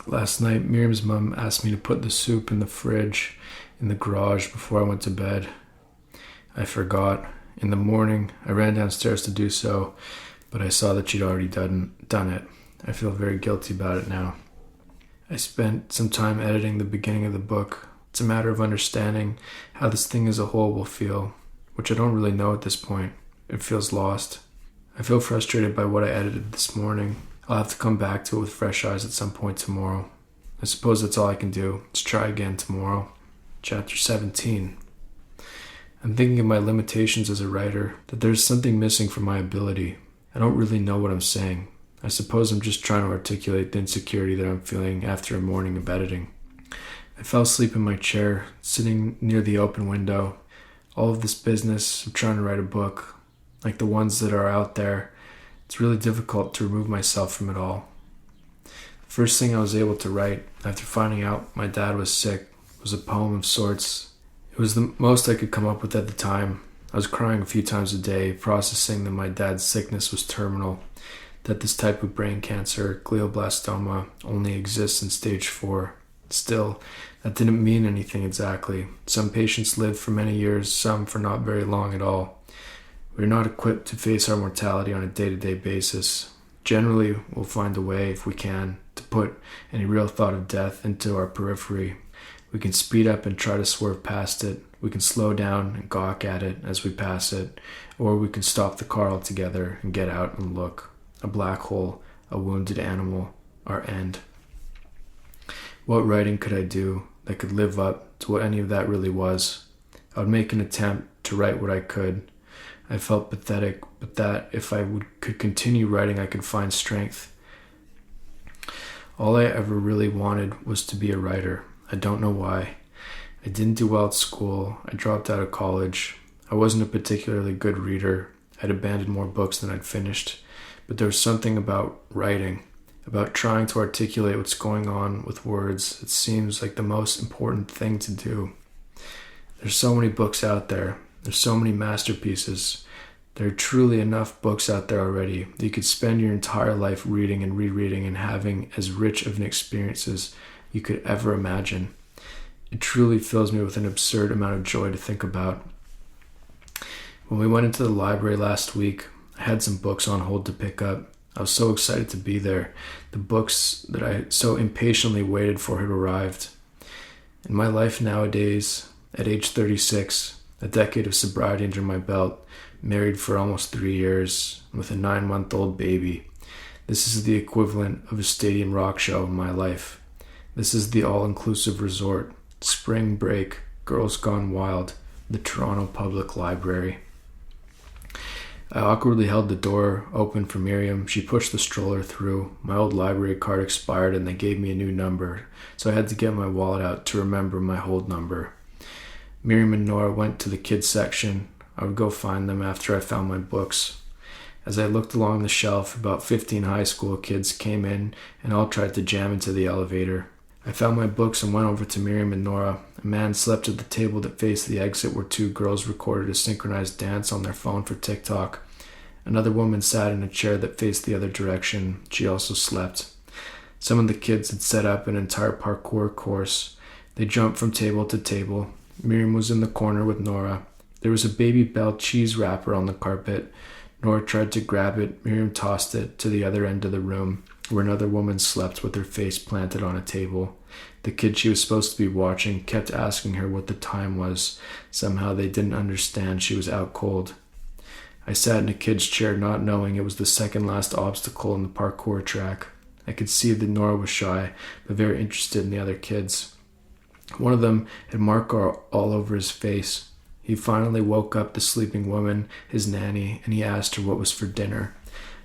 Last night, Miriam's mom asked me to put the soup in the fridge in the garage before I went to bed. I forgot. In the morning, I ran downstairs to do so, but I saw that she'd already done it. I feel very guilty about it now. I spent some time editing the beginning of the book. It's a matter of understanding how this thing as a whole will feel, which I don't really know at this point. It feels lost. I feel frustrated by what I edited this morning. I'll have to come back to it with fresh eyes at some point tomorrow. I suppose that's all I can do. Let's try again tomorrow. Chapter 17. I'm thinking of my limitations as a writer, that there's something missing from my ability. I don't really know what I'm saying. I suppose I'm just trying to articulate the insecurity that I'm feeling after a morning of editing. I fell asleep in my chair, sitting near the open window. All of this business of trying to write a book, like the ones that are out there, it's really difficult to remove myself from it all. The first thing I was able to write, after finding out my dad was sick, was a poem of sorts. It was the most I could come up with at the time. I was crying a few times a day, processing that my dad's sickness was terminal, that this type of brain cancer, glioblastoma, only exists in stage 4. Still, that didn't mean anything exactly. Some patients lived for many years, some for not very long at all. We're not equipped to face our mortality on a day-to-day basis. Generally, we'll find a way, if we can, to put any real thought of death into our periphery. We can speed up and try to swerve past it. We can slow down and gawk at it as we pass it. Or we can stop the car altogether and get out and look. A black hole, a wounded animal, our end. What writing could I do that could live up to what any of that really was? I would make an attempt to write what I could. I felt pathetic, but that if I could continue writing, I could find strength. All I ever really wanted was to be a writer. I don't know why. I didn't do well at school. I dropped out of college. I wasn't a particularly good reader. I'd abandoned more books than I'd finished. But there was something about writing, about trying to articulate what's going on with words. It seems like the most important thing to do. There's so many books out there. There's so many masterpieces. There are truly enough books out there already that you could spend your entire life reading and rereading and having as rich of an experience as you could ever imagine. It truly fills me with an absurd amount of joy to think about. When we went into the library last week, I had some books on hold to pick up. I was so excited to be there. The books that I so impatiently waited for had arrived. In my life nowadays, at age 36, a decade of sobriety under my belt, married for almost 3 years, with a 9-month-old baby. This is the equivalent of a stadium rock show in my life. This is the all-inclusive resort, spring break, girls gone wild, the Toronto Public Library. I awkwardly held the door open for Miriam. She pushed the stroller through. My old library card expired and they gave me a new number, so I had to get my wallet out to remember my old number. Miriam and Nora went to the kids section. I would go find them after I found my books. As I looked along the shelf, about 15 high school kids came in and all tried to jam into the elevator. I found my books and went over to Miriam and Nora. A man slept at the table that faced the exit where 2 girls recorded a synchronized dance on their phone for TikTok. Another woman sat in a chair that faced the other direction. She also slept. Some of the kids had set up an entire parkour course. They jumped from table to table. Miriam was in the corner with Nora. There was a Baby Bell cheese wrapper on the carpet. Nora tried to grab it. Miriam tossed it to the other end of the room, where another woman slept with her face planted on a table. The kid she was supposed to be watching kept asking her what the time was. Somehow they didn't understand she was out cold. I sat in a kid's chair not knowing it was the second last obstacle in the parkour track. I could see that Nora was shy, but very interested in the other kids. One of them had mark all over his face. He finally woke up the sleeping woman, his nanny, and he asked her what was for dinner.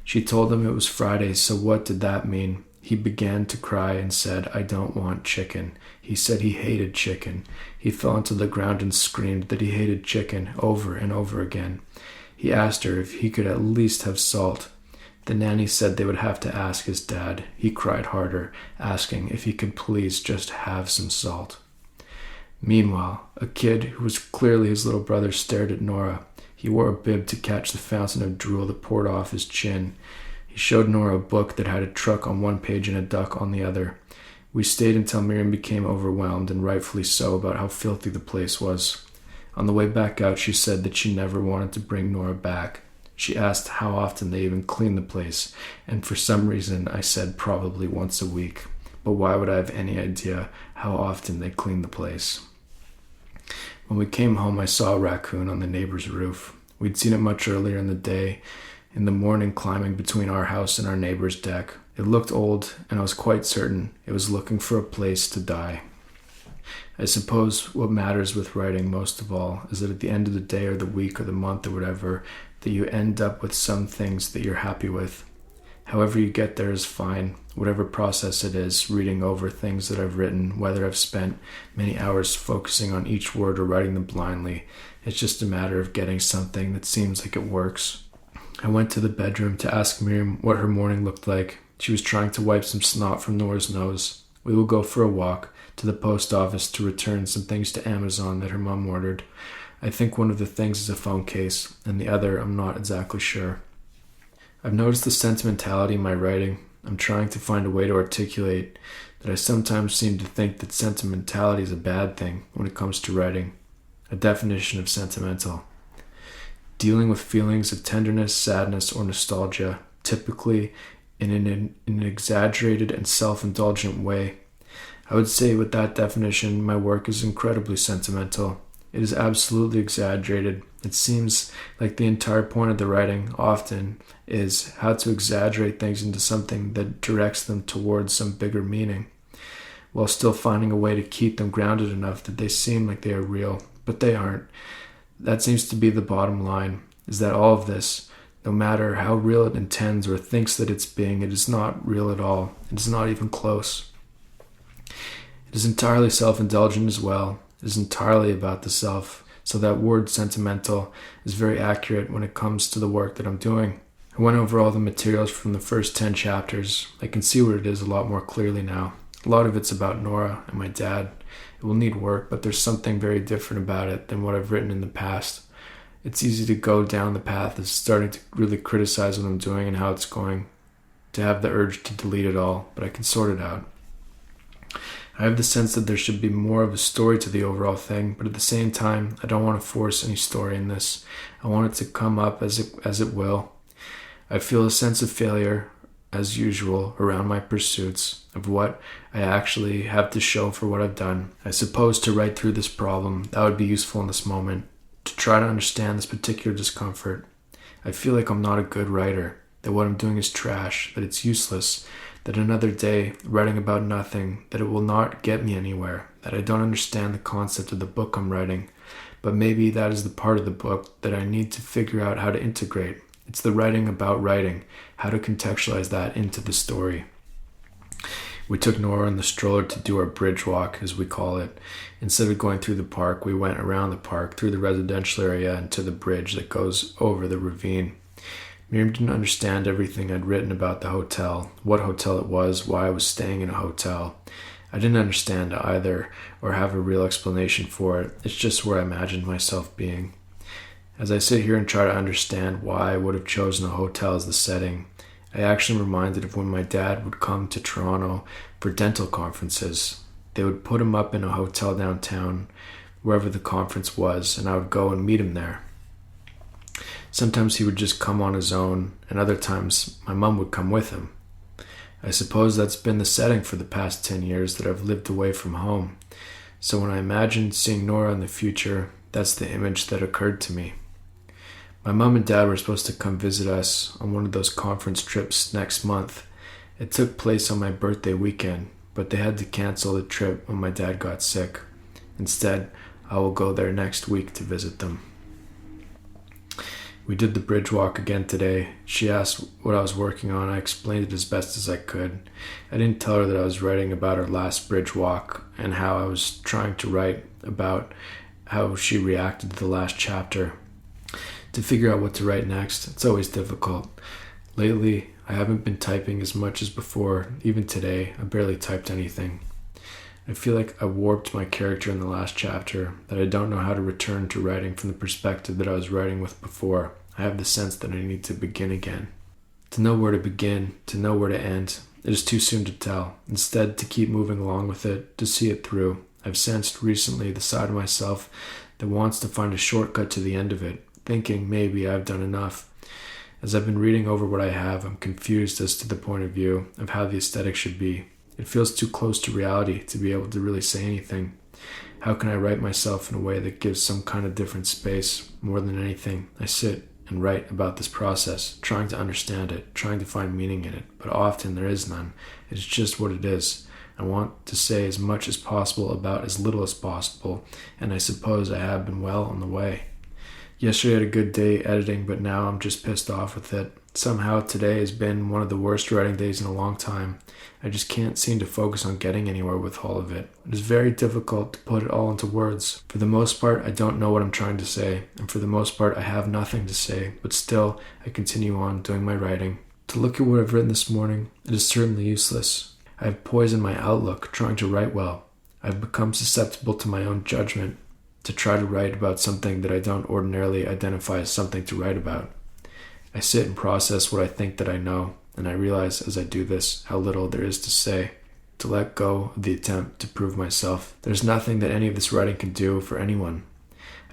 She told him it was Friday, so what did that mean? He began to cry and said, "I don't want chicken." He said he hated chicken. He fell onto the ground and screamed that he hated chicken over and over again. He asked her if he could at least have salt. The nanny said they would have to ask his dad. He cried harder, asking if he could please just have some salt. Meanwhile, a kid who was clearly his little brother stared at Nora. He wore a bib to catch the fountain of drool that poured off his chin. He showed Nora a book that had a truck on one page and a duck on the other. We stayed until Miriam became overwhelmed, and rightfully so, about how filthy the place was. On the way back out, she said that she never wanted to bring Nora back. She asked how often they even cleaned the place, and for some reason I said probably once a week. But why would I have any idea how often they cleaned the place? When we came home, I saw a raccoon on the neighbor's roof. We'd seen it much earlier in the day, in the morning, climbing between our house and our neighbor's deck. It looked old, and I was quite certain it was looking for a place to die. I suppose what matters with writing most of all is that at the end of the day or the week or the month or whatever, that you end up with some things that you're happy with. However you get there is fine. Whatever process it is, reading over things that I've written, whether I've spent many hours focusing on each word or writing them blindly, it's just a matter of getting something that seems like it works. I went to the bedroom to ask Miriam what her morning looked like. She was trying to wipe some snot from Nora's nose. We will go for a walk to the post office to return some things to Amazon that her mom ordered. I think one of the things is a phone case, and the other I'm not exactly sure. I've noticed the sentimentality in my writing. I'm trying to find a way to articulate that I sometimes seem to think that sentimentality is a bad thing when it comes to writing. A definition of sentimental: dealing with feelings of tenderness, sadness, or nostalgia, typically in an exaggerated and self-indulgent way. I would say with that definition, my work is incredibly sentimental. It is absolutely exaggerated. It seems like the entire point of the writing often is how to exaggerate things into something that directs them towards some bigger meaning, while still finding a way to keep them grounded enough that they seem like they are real, but they aren't. That seems to be the bottom line, is that all of this, no matter how real it intends or thinks that it's being, it is not real at all. It is not even close. It is entirely self-indulgent as well. It is entirely about the self. So that word sentimental is very accurate when it comes to the work that I'm doing. I went over all the materials from the first 10 chapters. I can see what it is a lot more clearly now. A lot of it's about Nora and my dad. It will need work, but there's something very different about it than what I've written in the past. It's easy to go down the path of starting to really criticize what I'm doing and how it's going, to have the urge to delete it all, but I can sort it out. I have the sense that there should be more of a story to the overall thing, but at the same time, I don't want to force any story in this. I want it to come up as it will. I feel a sense of failure, as usual, around my pursuits of what I actually have to show for what I've done. I suppose to write through this problem, that would be useful in this moment, to try to understand this particular discomfort. I feel like I'm not a good writer, that what I'm doing is trash, that it's useless, that another day, writing about nothing, that it will not get me anywhere, that I don't understand the concept of the book I'm writing, but maybe that is the part of the book that I need to figure out how to integrate. It's the writing about writing, how to contextualize that into the story. We took Nora and the stroller to do our bridge walk, as we call it. Instead of going through the park, we went around the park, through the residential area, and to the bridge that goes over the ravine. Miriam didn't understand everything I'd written about the hotel, what hotel it was, why I was staying in a hotel. I didn't understand either, or have a real explanation for it. It's just where I imagined myself being. As I sit here and try to understand why I would have chosen a hotel as the setting, I actually am reminded of when my dad would come to Toronto for dental conferences. They would put him up in a hotel downtown, wherever the conference was, and I would go and meet him there. Sometimes he would just come on his own, and other times my mum would come with him. I suppose that's been the setting for the past 10 years that I've lived away from home. So when I imagined seeing Nora in the future, that's the image that occurred to me. My mum and dad were supposed to come visit us on one of those conference trips next month. It took place on my birthday weekend, but they had to cancel the trip when my dad got sick. Instead, I will go there next week to visit them. We did the bridge walk again today. She asked what I was working on. I explained it as best as I could. I didn't tell her that I was writing about our last bridge walk and how I was trying to write about how she reacted to the last chapter. To figure out what to write next, it's always difficult. Lately, I haven't been typing as much as before. Even today, I barely typed anything. I feel like I warped my character in the last chapter, that I don't know how to return to writing from the perspective that I was writing with before. I have the sense that I need to begin again. To know where to begin, to know where to end, It is too soon to tell. Instead, to keep moving along with it, to see it through. I've sensed recently the side of myself that wants to find a shortcut to the end of it, thinking maybe I've done enough. As I've been reading over what I have, I'm confused as to the point of view of how the aesthetic should be. It feels too close to reality to be able to really say anything. How can I write myself in a way that gives some kind of different space? More than anything, I sit and write about this process, trying to understand it, trying to find meaning in it, but often there is none. It is just what it is. I want to say as much as possible about as little as possible, and I suppose I have been well on the way. Yesterday I had a good day editing, but now I'm just pissed off with it. Somehow today has been one of the worst writing days in a long time. I just can't seem to focus on getting anywhere with all of it. It is very difficult to put it all into words. For the most part, I don't know what I'm trying to say, and for the most part, I have nothing to say, but still, I continue on doing my writing. To look at what I've written this morning, it is certainly useless. I have poisoned my outlook trying to write well. I have become susceptible to my own judgment, to try to write about something that I don't ordinarily identify as something to write about. I sit and process what I think that I know, and I realize as I do this how little there is to say. To let go of the attempt to prove myself. There's nothing that any of this writing can do for anyone.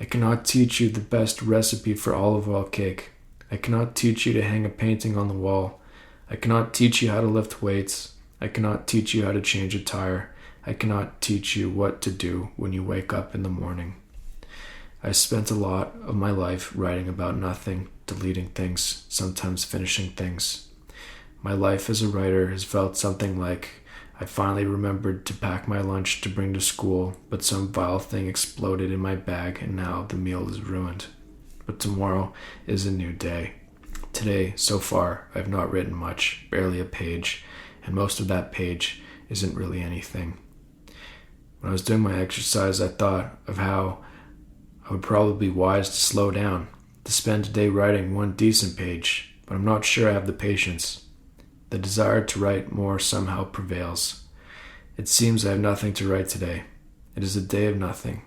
I cannot teach you the best recipe for olive oil cake. I cannot teach you to hang a painting on the wall. I cannot teach you how to lift weights. I cannot teach you how to change a tire. I cannot teach you what to do when you wake up in the morning. I spent a lot of my life writing about nothing, deleting things, sometimes finishing things. My life as a writer has felt something like I finally remembered to pack my lunch to bring to school, but some vile thing exploded in my bag and now the meal is ruined. But tomorrow is a new day. Today, so far, I have not written much, barely a page, and most of that page isn't really anything. When I was doing my exercise, I thought of how I would probably be wise to slow down, to spend a day writing one decent page, but I'm not sure I have the patience. The desire to write more somehow prevails. It seems I have nothing to write today. It is a day of nothing.